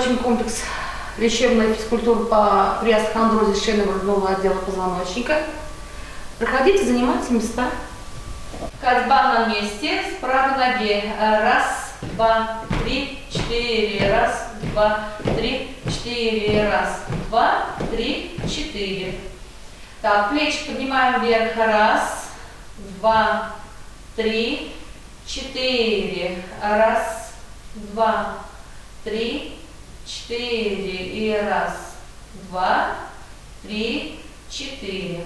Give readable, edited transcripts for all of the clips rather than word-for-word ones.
Закончим комплекс лечебной физкультуры по при остеохондрозе шейно-грудного отдела позвоночника. Проходите, занимайте места. Ходьба на месте с правой ноги. Раз, два, три, четыре. Раз, два, три, четыре. Раз, два, три, четыре. Так, плечи поднимаем вверх. Раз, два, три, четыре. Раз, два, три, четыре. И раз, два, три, четыре.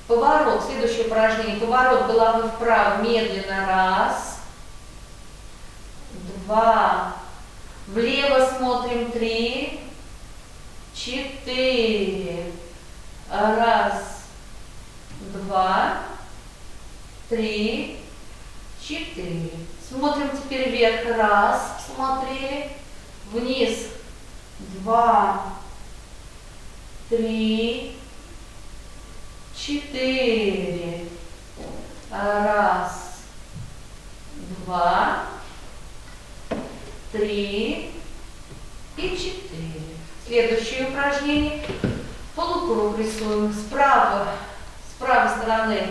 Поворот. Следующее упражнение. Поворот головы вправо. Медленно. Раз, два. Влево смотрим. Три, четыре. Раз, два, три, четыре. Смотрим теперь вверх. Раз. Смотрели. Вниз. Два, три, четыре. Раз, два, три и четыре. Следующее упражнение. Полукруг рисуем. С правой стороны.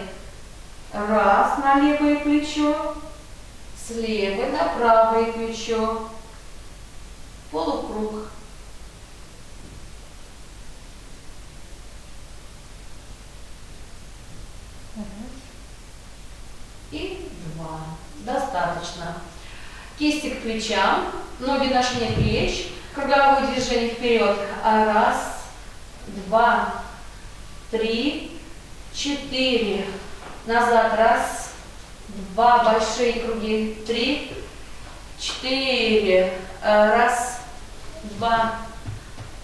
Раз на левое плечо. С левой на правое плечо. Полукруг. И два. Достаточно. Кисти к плечам, ноги на ширине плеч, круговые движения вперед. Раз, два, три, четыре. Назад. Раз, два, большие круги. Три, четыре. Раз, два,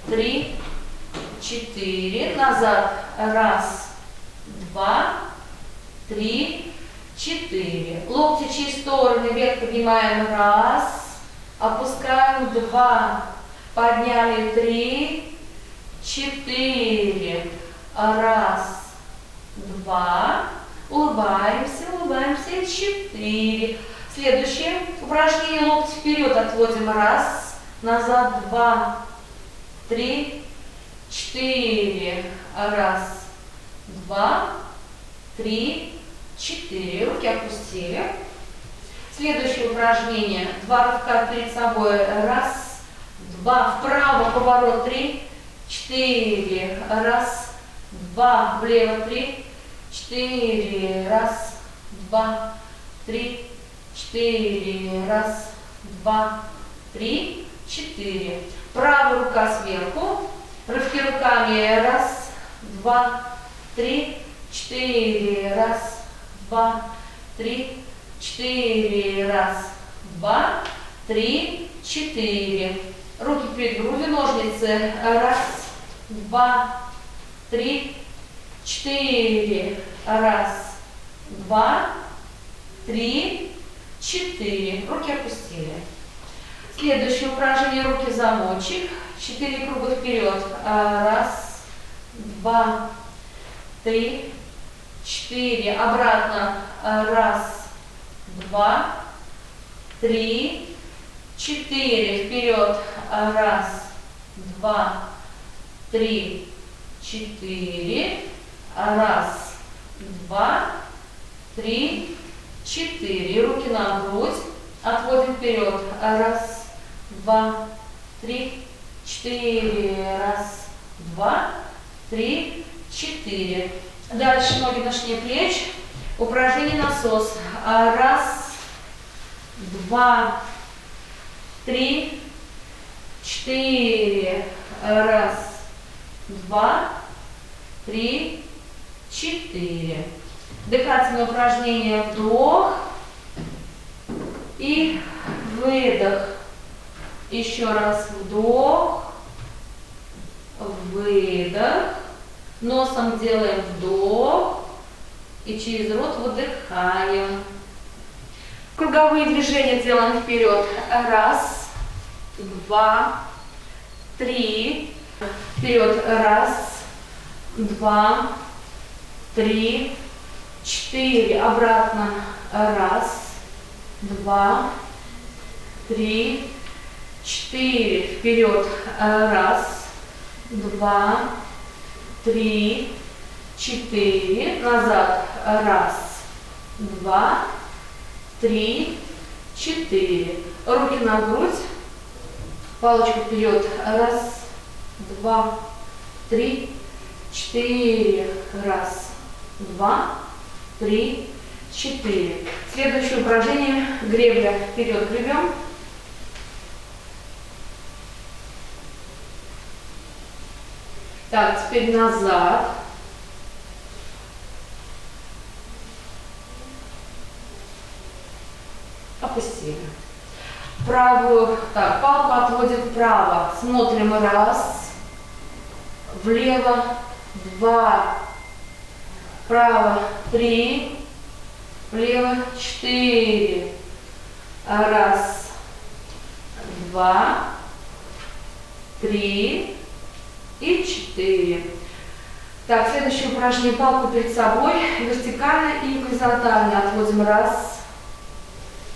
три, четыре. Назад. Раз, два, три, четыре. Локти через стороны вверх поднимаем. Раз. Опускаем. Два. Подняли. Три, четыре. Раз, два. Улыбаемся, улыбаемся. Четыре. Следующее упражнение. Локти вперед отводим. Раз. Назад. Два, три, четыре. Раз, два, три, четыре. Руки опустили. Следующее упражнение. Два рывка перед собой. Раз, два. Вправо поворот. Три, четыре. Раз, два. Влево. Три, четыре. Раз, два, три, четыре. Раз, два, три, четыре. Правая рука сверху. Рывки руками. Раз, два, три, четыре. Раз, два, три, четыре. Раз, два, три, четыре. Руки перед грудью, ножницы. Раз, два, три, четыре. Раз, два, три, четыре. Руки опустили. Следующее упражнение. Руки в замочек. 4 круга вперед. Раз, два, три, четыре. Обратно. Раз, два, три, четыре. Вперед. Раз, два, три, четыре. Раз, два, три, четыре. Руки на грудь. Отводим вперед. Раз, два, три, четыре. Раз, два, три, четыре. Дальше ноги на ширине плеч. Упражнение насос. Раз, два, три, четыре. Раз, два, три, четыре. Дыхательное упражнение. Вдох и выдох. Еще раз вдох, выдох. Носом делаем вдох и через рот выдыхаем. Круговые движения делаем вперед. Раз, два, три. Вперед. Раз, два, три, четыре. Обратно. Раз, два, три, 4. Вперед. Раз, два, три, 4. Назад. Раз, два, три, 4. Руки на грудь. Палочку вперед. Раз, два, три, 4. Раз, два, три, 4. Следующее упражнение. Гребля. Вперед гребем. Так, теперь назад. Опустили. Правую, так, палку отводим вправо. Смотрим. Раз, влево, два, вправо, 3, влево, 4. Раз, два, 3 и 4. Так, следующее упражнение. Палку перед собой, вертикально и горизонтально отводим. Раз,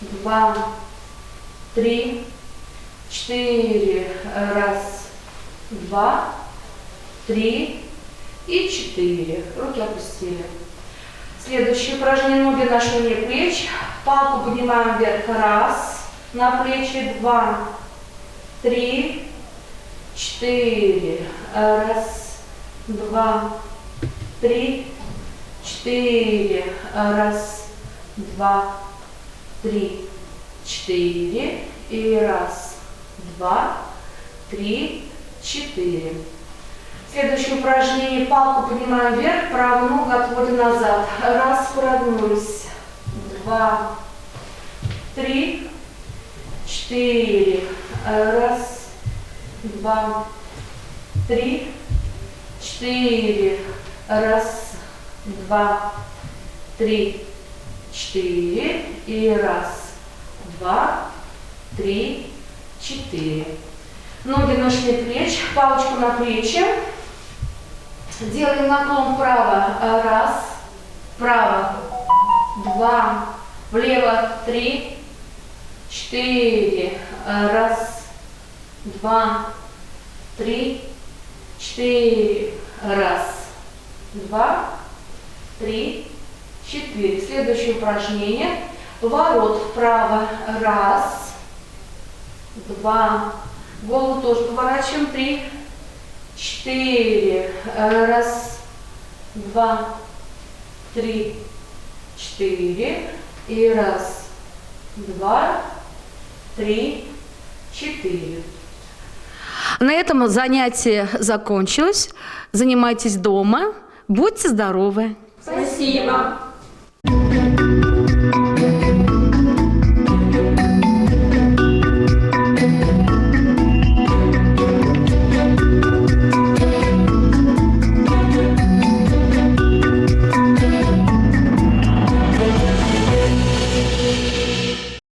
два, 3, 4. Раз, два, 3 и 4. Руки опустили. Следующее упражнение. Ноги на ширине плеч. Палку поднимаем вверх. Раз, на плечи. 2, 3, 4. Раз, два, 3, 4. Раз, два, 3, 4. И раз, два, 3, 4. Следующее упражнение. Палку поднимаем вверх, правую ногу отводим назад. Раз, прогнулись. 2, 3, 4. Раз, два, 3, 4. Раз, два, 3, 4. И раз, два, 3, 4. Ноги на ширине плеч, палочку на плечи. Делаем наклон вправо. Раз, вправо, 2, влево, 3, 4. Раз, два, 3, 4. Раз, два, 3, 4. Следующее упражнение. Поворот вправо. Раз, два. Голову тоже поворачиваем. 3, 4. Раз, два, 3, 4. И раз, два, 3, 4. На этом занятие закончилось. Занимайтесь дома. Будьте здоровы. Спасибо.